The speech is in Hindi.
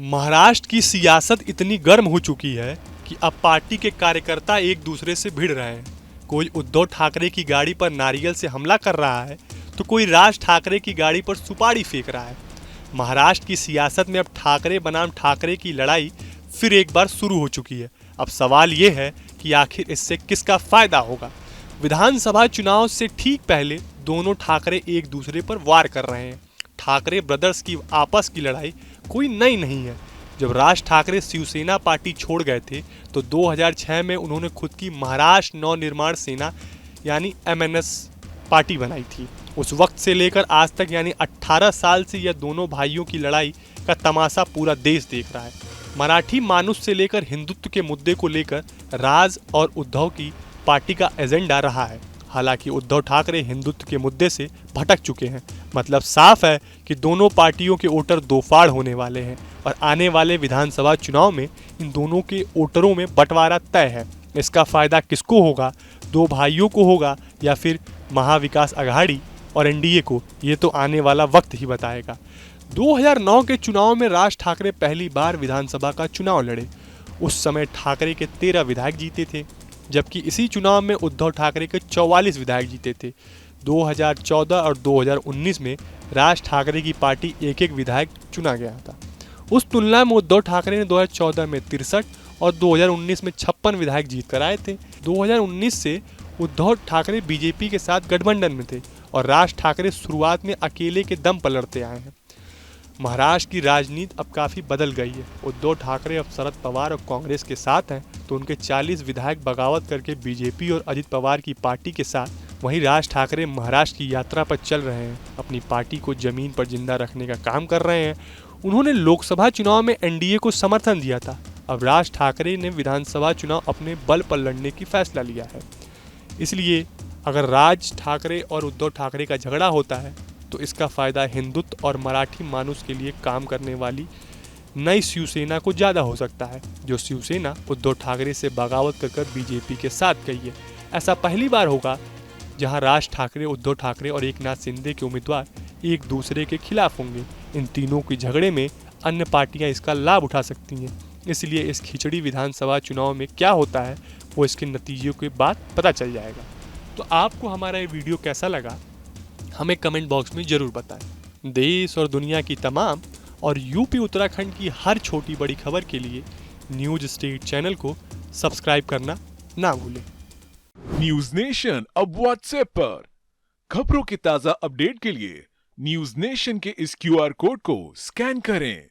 महाराष्ट्र की सियासत इतनी गर्म हो चुकी है कि अब पार्टी के कार्यकर्ता एक दूसरे से भिड़ रहे हैं। कोई उद्धव ठाकरे की गाड़ी पर नारियल से हमला कर रहा है तो कोई राज ठाकरे की गाड़ी पर सुपारी फेंक रहा है। महाराष्ट्र की सियासत में अब ठाकरे बनाम ठाकरे की लड़ाई फिर एक बार शुरू हो चुकी है। अब सवाल ये है कि आखिर इससे किसका फायदा होगा। विधानसभा चुनाव से ठीक पहले दोनों ठाकरे एक दूसरे पर वार कर रहे हैं। ठाकरे ब्रदर्स की आपस की लड़ाई कोई नई नहीं है। जब राज ठाकरे शिवसेना पार्टी छोड़ गए थे तो 2006 में उन्होंने खुद की महाराष्ट्र नवनिर्माण सेना यानी MNS पार्टी बनाई थी। उस वक्त से लेकर आज तक यानी 18 साल से यह दोनों भाइयों की लड़ाई का तमाशा पूरा देश देख रहा है। मराठी मानुष से लेकर हिंदुत्व के मुद्दे को लेकर राज और उद्धव की पार्टी का एजेंडा रहा है। हालांकि उद्धव ठाकरे हिंदुत्व के मुद्दे से भटक चुके हैं। मतलब साफ है कि दोनों पार्टियों के वोटर दो फाड़ होने वाले हैं और आने वाले विधानसभा चुनाव में इन दोनों के वोटरों में बंटवारा तय है। इसका फायदा किसको होगा, दो भाइयों को होगा या फिर महाविकास अघाड़ी और NDA को, ये तो आने वाला वक्त ही बताएगा। 2009 के चुनाव में राज ठाकरे पहली बार विधानसभा का चुनाव लड़े। उस समय ठाकरे के 13 विधायक जीते थे, जबकि इसी चुनाव में उद्धव ठाकरे के 44 विधायक जीते थे। 2014 और 2019 में राज ठाकरे की पार्टी एक एक विधायक चुना गया था। उस तुलना में उद्धव ठाकरे ने 2014 में 63 और 2019 में 56 विधायक जीत कर आए थे। 2019 से उद्धव ठाकरे बीजेपी के साथ गठबंधन में थे और राज ठाकरे शुरुआत में अकेले के दम पर लड़ते आए हैं। महाराष्ट्र की राजनीति अब काफ़ी बदल गई है। उद्धव ठाकरे अब शरद पवार और कांग्रेस के साथ हैं तो उनके 40 विधायक बगावत करके बीजेपी और अजित पवार की पार्टी के साथ। वहीं राज ठाकरे महाराष्ट्र की यात्रा पर चल रहे हैं, अपनी पार्टी को जमीन पर जिंदा रखने का काम कर रहे हैं। उन्होंने लोकसभा चुनाव में NDA को समर्थन दिया था। अब राज ठाकरे ने विधानसभा चुनाव अपने बल पर लड़ने की फैसला लिया है। इसलिए अगर राज ठाकरे और उद्धव ठाकरे का झगड़ा होता है तो इसका फायदा हिंदुत्व और मराठी मानुष के लिए काम करने वाली नई शिवसेना को ज़्यादा हो सकता है, जो शिवसेना उद्धव ठाकरे से बगावत कर बीजेपी के साथ गई है। ऐसा पहली बार होगा जहां राज ठाकरे, उद्धव ठाकरे और एकनाथ शिंदे के उम्मीदवार एक दूसरे के खिलाफ होंगे। इन तीनों के झगड़े में अन्य पार्टियां इसका लाभ उठा सकती हैं। इसलिए इस खिचड़ी विधानसभा चुनाव में क्या होता है वो इसके नतीजों के बाद पता चल जाएगा। तो आपको हमारा ये वीडियो कैसा लगा हमें कमेंट बॉक्स में ज़रूर बताएं। देश और दुनिया की तमाम और यूपी उत्तराखंड की हर छोटी बड़ी खबर के लिए न्यूज़ स्टेट चैनल को सब्सक्राइब करना ना भूलें। न्यूज नेशन अब व्हाट्सएप पर खबरों के ताजा अपडेट के लिए न्यूज नेशन के इस QR कोड को स्कैन करें।